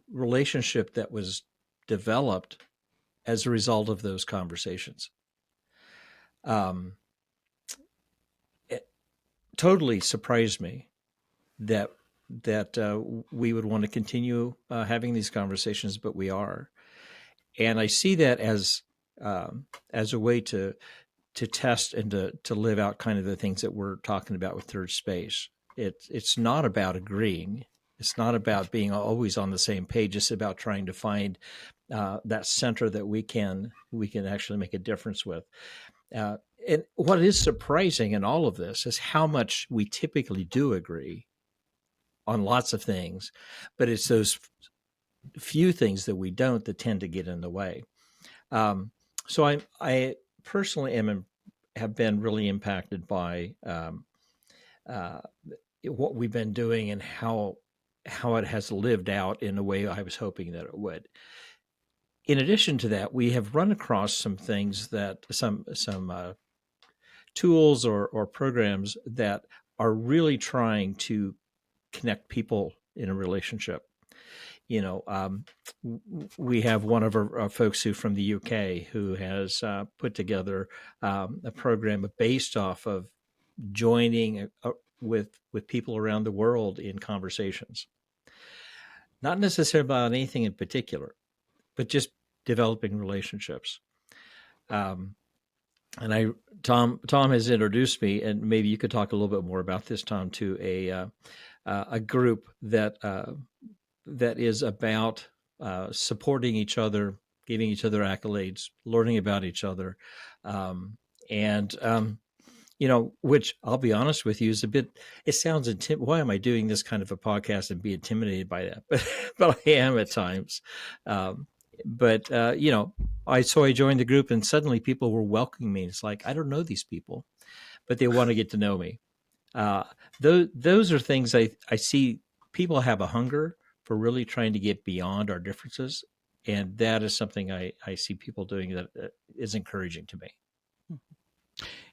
relationship that was developed as a result of those conversations. It totally surprised me that we would want to continue having these conversations, but we are, and I see that as a way to test and to live out kind of the things that we're talking about with third space. It's not about agreeing. It's not about being always on the same page. It's about trying to find that center that we can actually make a difference with. And what is surprising in all of this is how much we typically do agree on lots of things, but it's those few things that we don't that tend to get in the way. So I personally have been really impacted by what we've been doing and how it has lived out in a way I was hoping that it would. In addition to that, we have run across some things that some tools or programs that are really trying to connect people in a relationship. We have one of our folks from the UK who has put together a program based off of joining with people around the world in conversations, not necessarily about anything in particular, but just developing relationships. And Tom has introduced me, and maybe you could talk a little bit more about this, Tom, to a group that is about supporting each other, giving each other accolades, learning about each other, which I'll be honest with you is a bit. It sounds why am I doing this kind of a podcast and be intimidated by that? But I am at times. I joined the group, and suddenly people were welcoming me. It's like I don't know these people, but they want to get to know me. Those are things I see people have a hunger for really trying to get beyond our differences. And that is something I see people doing that is encouraging to me.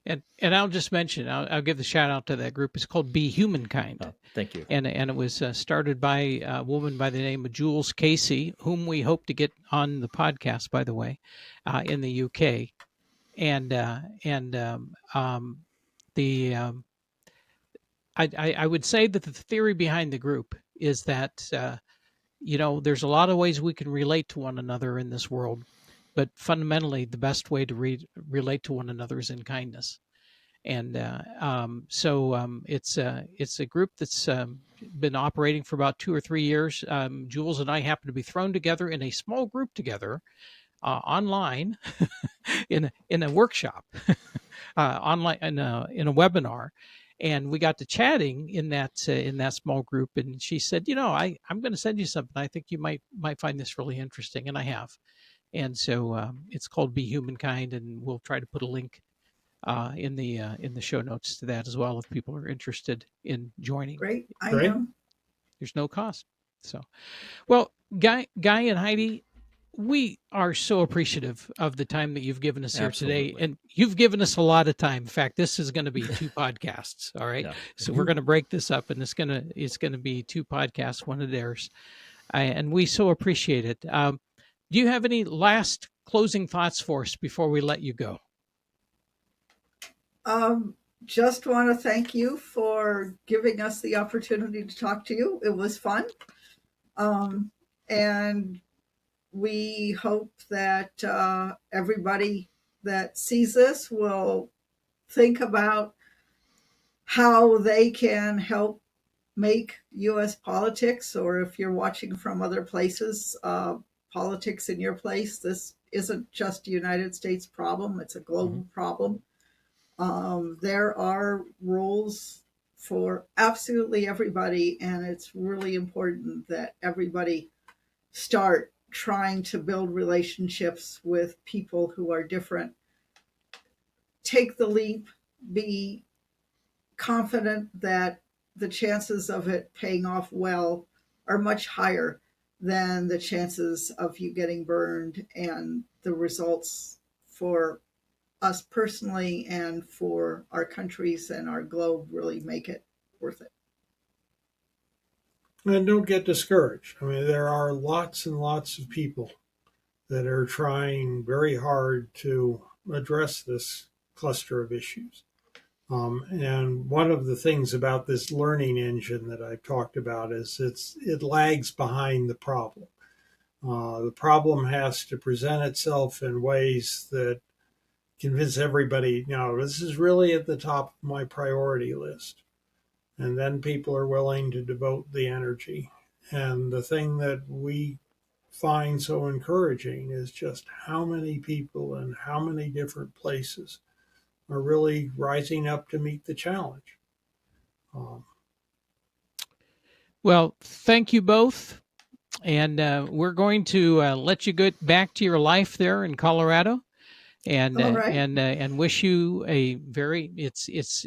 And I'll just mention, I'll give the shout out to that group. It's called Be Humankind. Oh, thank you. And it was started by a woman by the name of Jules Casey, whom we hope to get on the podcast, by the way, in the UK. And the I would say that the theory behind the group is that there's a lot of ways we can relate to one another in this world, but fundamentally, the best way to relate to one another is in kindness. And it's a group that's been operating for about 2 or 3 years. Jules and I happen to be thrown together in a small group together online in a workshop online in a webinar, and we got to chatting in that small group. And she said, I'm going to send you something. I think you might find this really interesting, and I have. And so it's called Be Humankind, and we'll try to put a link in the show notes to that as well if people are interested in joining. Great, I Great. am. There's no cost. So, well, Guy and Heidi, we are so appreciative of the time that you've given us here Absolutely. today, and you've given us a lot of time. In fact, this is going to be 2 podcasts. All right, Yeah. so we're going to break this up, and it's going to be 2 podcasts, one of theirs, and we so appreciate it. Do you have any last closing thoughts for us before we let you go? Just want to thank you for giving us the opportunity to talk to you. It was fun. And we hope that everybody that sees this will think about how they can help make U.S. politics, or if you're watching from other places, politics in your place. This isn't just a United States problem, it's a global problem. There are rules for absolutely everybody, and it's really important that everybody start trying to build relationships with people who are different. Take the leap, be confident that the chances of it paying off well are much higher than the chances of you getting burned, and the results for us personally and for our countries and our globe really make it worth it. And don't get discouraged. I mean, there are lots and lots of people that are trying very hard to address this cluster of issues. And one of the things about this learning engine that I've talked about is it lags behind the problem. The problem has to present itself in ways that convince everybody, this is really at the top of my priority list. And then people are willing to devote the energy. And the thing that we find so encouraging is just how many people in how many different places are really rising up to meet the challenge. Well, thank you both. And we're going to let you get back to your life there in Colorado. And right. And wish you a very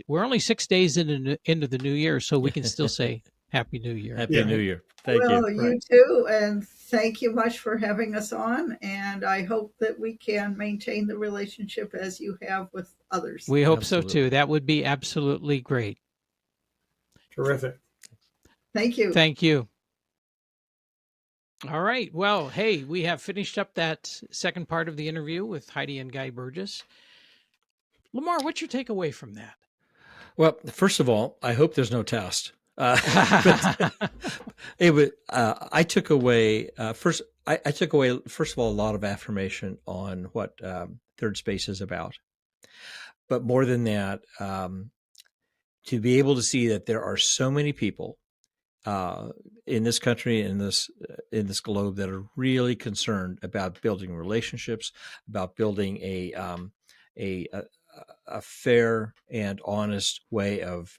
we're only 6 days into the new year, so we can still say Happy New Year. Happy New Year. Thank you. You too, and thank you much for having us on. And I hope that we can maintain the relationship as you have with others. We hope so too. That would be absolutely great. Terrific. Thank you. Thank you. All right. Well, hey, we have finished up that second part of the interview with Heidi and Guy Burgess. Lamar, what's your takeaway from that? Well, first of all, I hope there's no test. I took away first. I took away first of all a lot of affirmation on what Third Space is about, but more than that, to be able to see that there are so many people in this country, in this globe, that are really concerned about building relationships, about building a fair and honest way of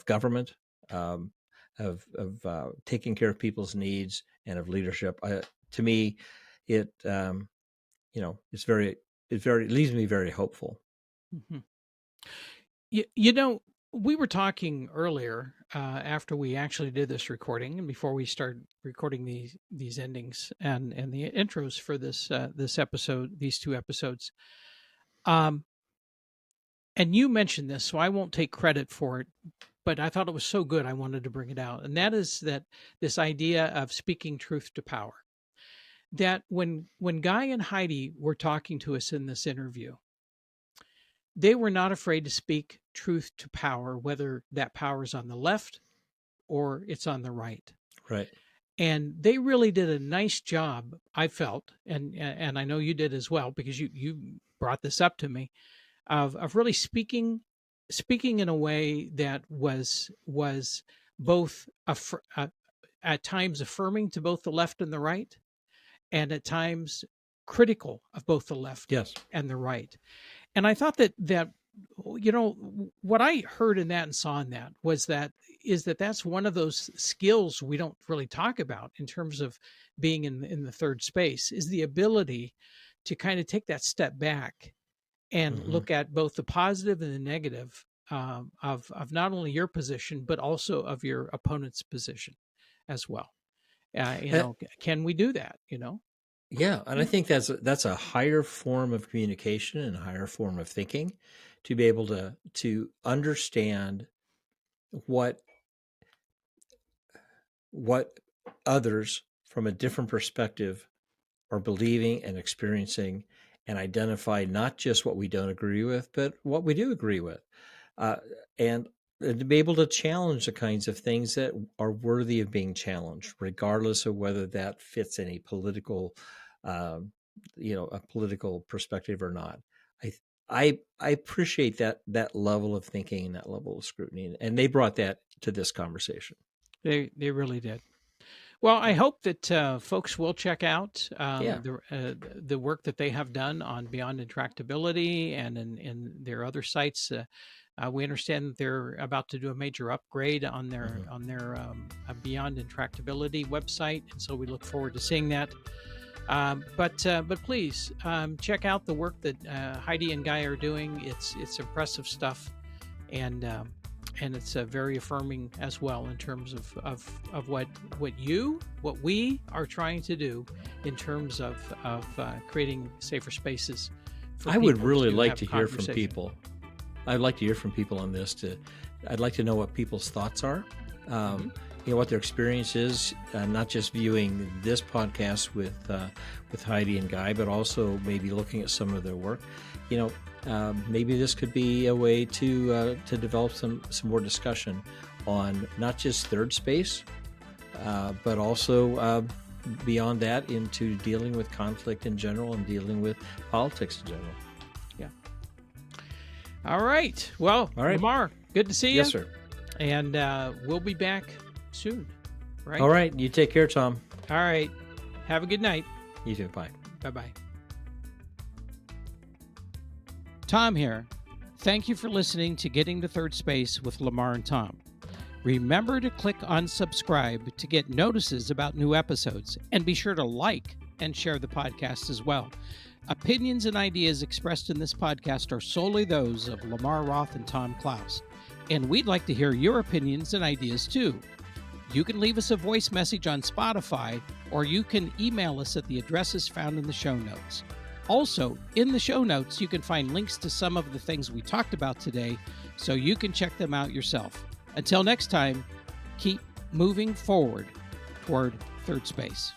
government, of taking care of people's needs, and of leadership. To me, it it leaves me very hopeful. Mm-hmm. we were talking earlier after we actually did this recording and before we started recording these endings and the intros for this episode, these two episodes. And you mentioned this, so I won't take credit for it, but I thought it was so good I wanted to bring it out. And that is that this idea of speaking truth to power. That when Guy and Heidi were talking to us in this interview, they were not afraid to speak truth to power, whether that power is on the left or it's on the right. Right. And they really did a nice job, I felt, and I know you did as well, because you brought this up to me, of really speaking in a way that was both at times affirming to both the left and the right, and at times critical of both the left Yes. and the right. And I thought that what I heard in that and saw in that is that that's one of those skills we don't really talk about in terms of being in the third space, is the ability to kind of take that step back and look at both the positive and the negative of not only your position, but also of your opponent's position as well. Can we do that? Yeah, and I think that's a higher form of communication and a higher form of thinking, to be able to understand what others from a different perspective are believing and experiencing, and identify not just what we don't agree with, but what we do agree with, and to be able to challenge the kinds of things that are worthy of being challenged, regardless of whether that fits any political, a political perspective or not. I appreciate that level of thinking and that level of scrutiny, and they brought that to this conversation. They really did. Well, I hope that folks will check out the work that they have done on Beyond Intractability and in their other sites. We understand that they're about to do a major upgrade on their Beyond Intractability website, and so we look forward to seeing that. But please check out the work that Heidi and Guy are doing. It's impressive stuff, and it's very affirming as well in terms of what we are trying to do in terms of creating safer spaces. I would really like to hear from people. I'd like to hear from people on this. I'd like to know what people's thoughts are. What their experience is, not just viewing this podcast with Heidi and Guy, but also maybe looking at some of their work. Maybe this could be a way to develop some more discussion on not just third space, but also beyond that, into dealing with conflict in general and dealing with politics in general. Yeah. All right. Well, Lamar, good to see you. Yes, sir. And we'll be back soon, right? All right. You take care, Tom. All right. Have a good night. You too. Bye. Bye-bye. Tom here. Thank you for listening to Getting to Third Space with Lamar and Tom. Remember to click on subscribe to get notices about new episodes, and be sure to like and share the podcast as well. Opinions and ideas expressed in this podcast are solely those of Lamar Roth and Tom Klaus, and we'd like to hear your opinions and ideas too. You can leave us a voice message on Spotify, or you can email us at the addresses found in the show notes. Also, in the show notes, you can find links to some of the things we talked about today, so you can check them out yourself. Until next time, keep moving forward toward third space.